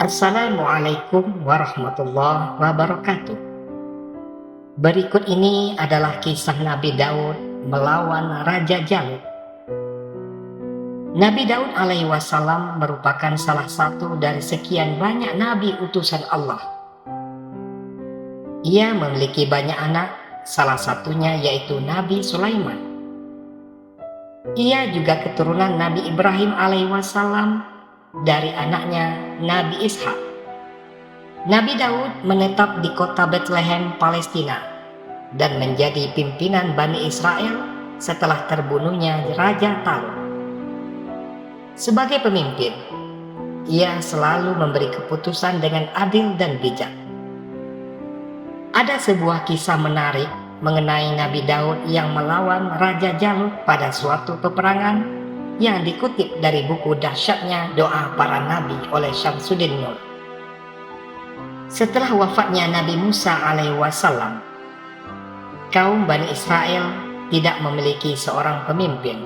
Assalamualaikum warahmatullahi wabarakatuh. Berikut ini adalah kisah Nabi Daud melawan Raja Jalut. Nabi Daud alaihi wasallam merupakan salah satu dari sekian banyak nabi utusan Allah. Ia memiliki banyak anak, salah satunya yaitu Nabi Sulaiman. Ia juga keturunan Nabi Ibrahim alaihi wasallam dari anaknya Nabi Ishak. Nabi Daud menetap di kota Bethlehem, Palestina, dan menjadi pimpinan Bani Israel setelah terbunuhnya Raja Talut. Sebagai pemimpin, ia selalu memberi keputusan dengan adil dan bijak. Ada sebuah kisah menarik mengenai Nabi Daud yang melawan Raja Jalut pada suatu peperangan yang dikutip dari buku dahsyatnya Doa Para Nabi oleh Syamsuddin Nur. Setelah wafatnya Nabi Musa alaihi wasallam, kaum Bani Israel tidak memiliki seorang pemimpin.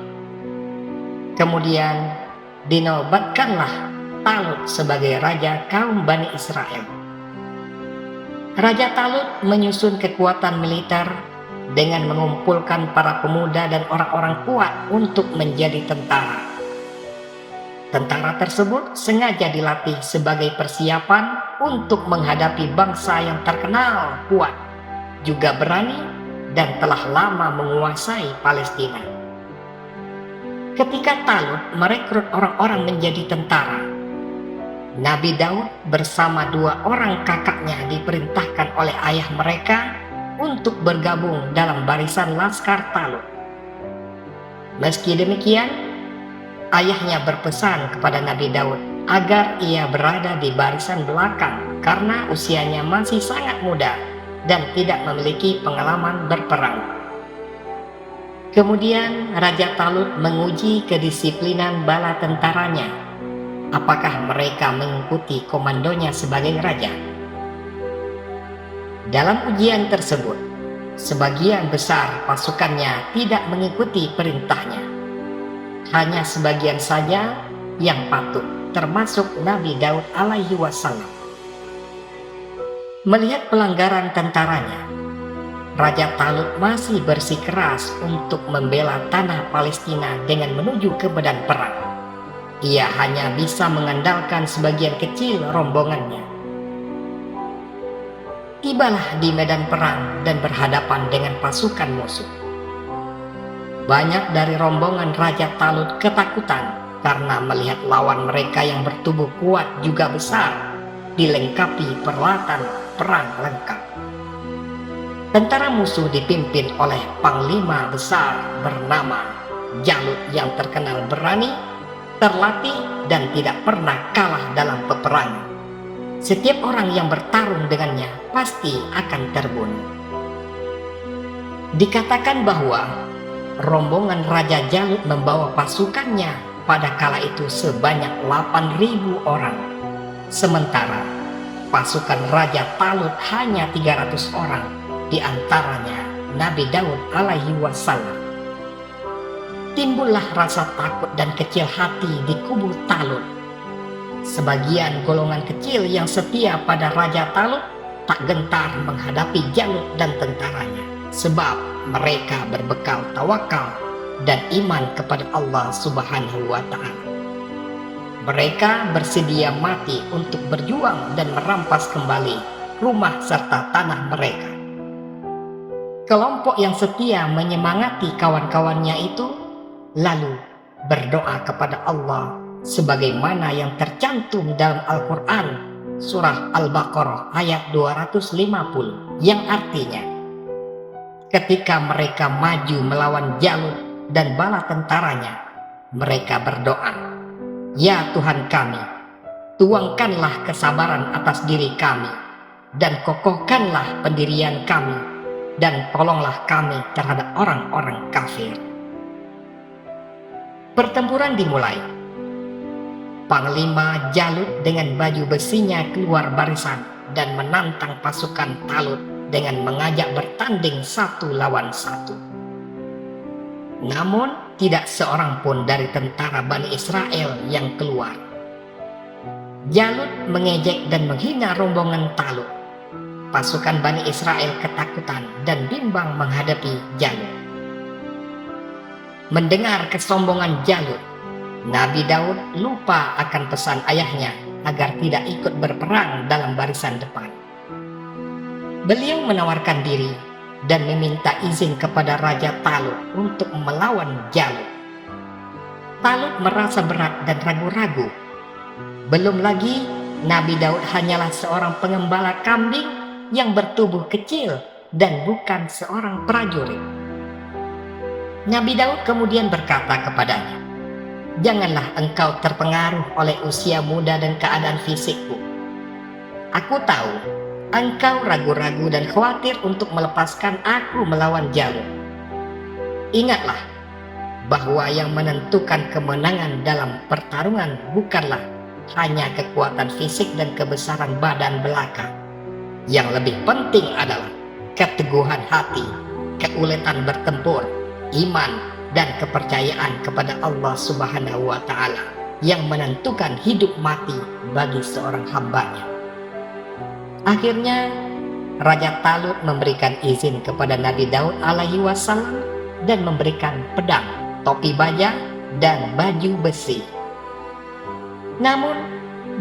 Kemudian dinobatkanlah Talut sebagai raja kaum Bani Israel. Raja Talut menyusun kekuatan militer dengan mengumpulkan para pemuda dan orang-orang kuat untuk menjadi tentara. Tentara tersebut sengaja dilatih sebagai persiapan untuk menghadapi bangsa yang terkenal kuat, juga berani, dan telah lama menguasai Palestina. Ketika Talut merekrut orang-orang menjadi tentara, Nabi Daud bersama dua orang kakaknya diperintahkan oleh ayah mereka untuk bergabung dalam barisan laskar Talut. Meski demikian, ayahnya berpesan kepada Nabi Daud agar ia berada di barisan belakang karena usianya masih sangat muda dan tidak memiliki pengalaman berperang. Kemudian Raja Talut menguji kedisiplinan bala tentaranya. Apakah mereka mengikuti komandonya sebagai raja? Dalam ujian tersebut, sebagian besar pasukannya tidak mengikuti perintahnya. Hanya sebagian saja yang patuh, termasuk Nabi Daud alaihi wasallam. Melihat pelanggaran tentaranya, Raja Talut masih bersikeras untuk membela tanah Palestina dengan menuju ke medan perang. Ia hanya bisa mengandalkan sebagian kecil rombongannya. Tibalah di medan perang dan berhadapan dengan pasukan musuh. Banyak dari rombongan Raja Talut ketakutan karena melihat lawan mereka yang bertubuh kuat juga besar, dilengkapi peralatan perang lengkap. Tentara musuh dipimpin oleh panglima besar bernama Jalut yang terkenal berani, terlatih, dan tidak pernah kalah dalam peperangan. Setiap orang yang bertarung dengannya pasti akan terbunuh. Dikatakan bahwa rombongan Raja Jalut membawa pasukannya pada kala itu sebanyak 8.000 orang. Sementara pasukan Raja Talut hanya 300 orang, di antaranya Nabi Daud alaihi wasallam. Timbullah rasa takut dan kecil hati di kubu Talut. Sebagian golongan kecil yang setia pada Raja Talut tak gentar menghadapi Jalut dan tentaranya, sebab mereka berbekal tawakal dan iman kepada Allah Subhanahu wa Ta'ala. Mereka bersedia mati untuk berjuang dan merampas kembali rumah serta tanah mereka. Kelompok yang setia menyemangati kawan-kawannya itu lalu berdoa kepada Allah sebagaimana yang tercantum dalam Al-Quran surah Al-Baqarah ayat 250, yang artinya, ketika mereka maju melawan Jalut dan bala tentaranya, mereka berdoa, "Ya Tuhan kami, tuangkanlah kesabaran atas diri kami, dan kokohkanlah pendirian kami, dan tolonglah kami terhadap orang-orang kafir." Pertempuran dimulai. Panglima Jalut dengan baju besinya keluar barisan dan menantang pasukan Talut dengan mengajak bertanding satu lawan satu. Namun tidak seorang pun dari tentara Bani Israel yang keluar. Jalut mengejek dan menghina rombongan Talut. Pasukan Bani Israel ketakutan dan bimbang menghadapi Jalut. Mendengar kesombongan Jalut, Nabi Daud lupa akan pesan ayahnya agar tidak ikut berperang dalam barisan depan. Beliau menawarkan diri dan meminta izin kepada Raja Talut untuk melawan Jalut. Talut merasa berat dan ragu-ragu. Belum lagi, Nabi Daud hanyalah seorang pengembala kambing yang bertubuh kecil dan bukan seorang prajurit. Nabi Daud kemudian berkata kepadanya, "Janganlah engkau terpengaruh oleh usia muda dan keadaan fisikku. Aku tahu engkau ragu-ragu dan khawatir untuk melepaskan aku melawan Jalut. Ingatlah bahwa yang menentukan kemenangan dalam pertarungan bukanlah hanya kekuatan fisik dan kebesaran badan belaka. Yang lebih penting adalah keteguhan hati, keuletan bertempur, iman, dan kepercayaan kepada Allah Subhanahu wa Ta'ala yang menentukan hidup mati bagi seorang hambanya." Akhirnya Raja Talut memberikan izin kepada Nabi Daud alaihi wasallam dan memberikan pedang, topi baja, dan baju besi. Namun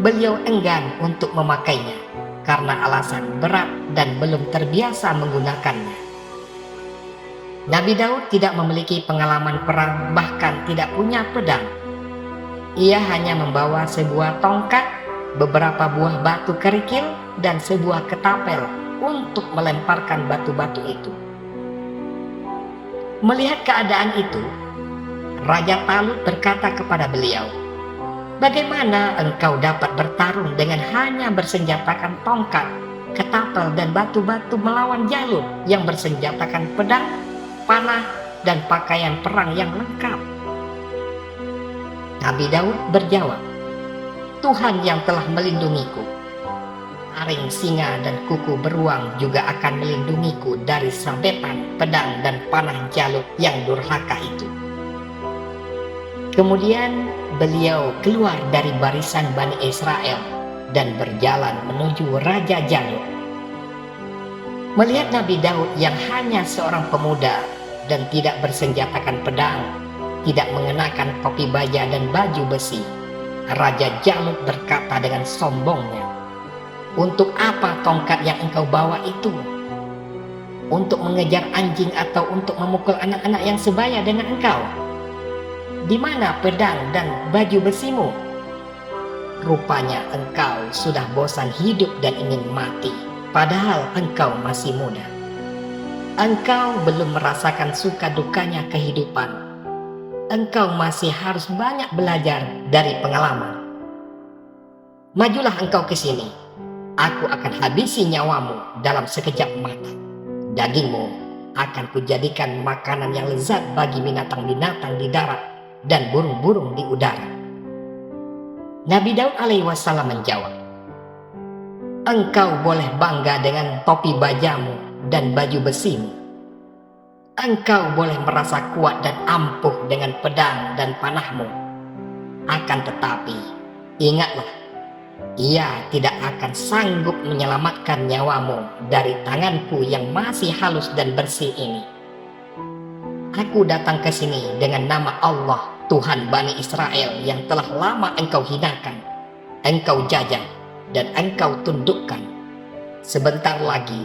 beliau enggan untuk memakainya karena alasan berat dan belum terbiasa menggunakannya. Nabi Daud tidak memiliki pengalaman perang, bahkan tidak punya pedang. Ia hanya membawa sebuah tongkat, beberapa buah batu kerikil, dan sebuah ketapel untuk melemparkan batu-batu itu. Melihat keadaan itu, Raja Talut berkata kepada beliau, "Bagaimana engkau dapat bertarung dengan hanya bersenjatakan tongkat, ketapel, dan batu-batu melawan Jalut yang bersenjatakan pedang, panah, dan pakaian perang yang lengkap?" Nabi Daud berjawab, "Tuhan yang telah melindungiku, taring singa dan kuku beruang juga akan melindungiku dari sabetan, pedang, dan panah Jalut yang durhaka itu." Kemudian beliau keluar dari barisan Bani Israel dan berjalan menuju Raja Jalut. Melihat Nabi Daud yang hanya seorang pemuda dan tidak bersenjatakan pedang, tidak mengenakan topi baja dan baju besi, Raja Jalut berkata dengan sombongnya, "Untuk apa tongkat yang engkau bawa itu? Untuk mengejar anjing atau untuk memukul anak-anak yang sebaya dengan engkau? Di mana pedang dan baju besimu? Rupanya engkau sudah bosan hidup dan ingin mati, padahal engkau masih muda. Engkau belum merasakan suka dukanya kehidupan. Engkau masih harus banyak belajar dari pengalaman. Majulah engkau ke sini. Aku akan habisi nyawamu dalam sekejap mata. Dagingmu akan kujadikan makanan yang lezat bagi binatang-binatang di darat dan burung-burung di udara." Nabi Daud alaihi wasallam menjawab, "Engkau boleh bangga dengan topi bajamu dan baju besimu. Engkau boleh merasa kuat dan ampuh dengan pedang dan panahmu. Akan tetapi, ingatlah, ia tidak akan sanggup menyelamatkan nyawamu dari tanganku yang masih halus dan bersih ini. Aku datang ke sini dengan nama Allah, Tuhan Bani Israel yang telah lama engkau hinakan, engkau jajah, dan engkau tundukkan. Sebentar lagi,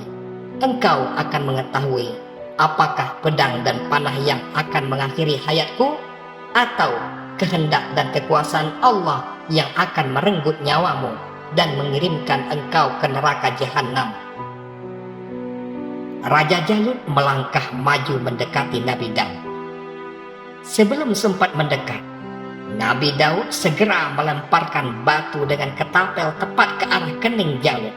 engkau akan mengetahui apakah pedang dan panah yang akan mengakhiri hayatku, atau kehendak dan kekuasaan Allah yang akan merenggut nyawamu dan mengirimkan engkau ke neraka jahanam." Raja Jalut melangkah maju mendekati Nabi Daud. Sebelum sempat mendekat, Nabi Daud segera melemparkan batu dengan ketapel tepat ke arah kening Jalut.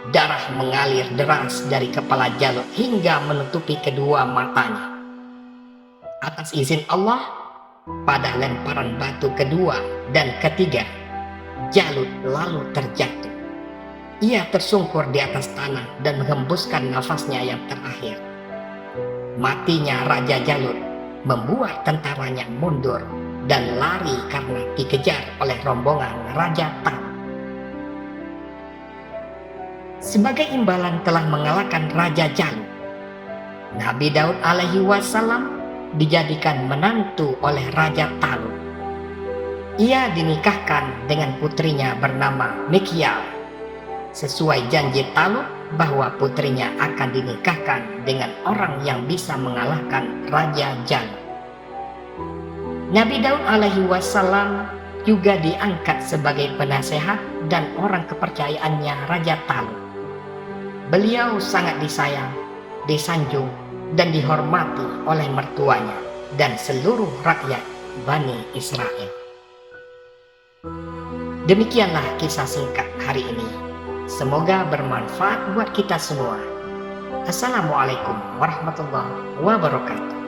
Darah mengalir deras dari kepala Jalut hingga menutupi kedua matanya. Atas izin Allah, pada lemparan batu kedua dan ketiga, Jalut lalu terjatuh. Ia tersungkur di atas tanah dan menghembuskan nafasnya yang terakhir. Matinya Raja Jalut membuat tentaranya mundur dan lari karena dikejar oleh rombongan Raja Talut. sebagai imbalan telah mengalahkan Raja Jalut. Nabi Daud alaihi wasallam dijadikan menantu oleh Raja Talut. Ia dinikahkan dengan putrinya bernama Mikyal, sesuai janji Talut bahwa putrinya akan dinikahkan dengan orang yang bisa mengalahkan Raja Jalut. Nabi Daud alaihi wasallam juga diangkat sebagai penasehat dan orang kepercayaannya Raja Talut. Beliau sangat disayang, disanjung, dan dihormati oleh mertuanya dan seluruh rakyat Bani Israel. Demikianlah kisah singkat hari ini. Semoga bermanfaat buat kita semua. Assalamualaikum warahmatullahi wabarakatuh.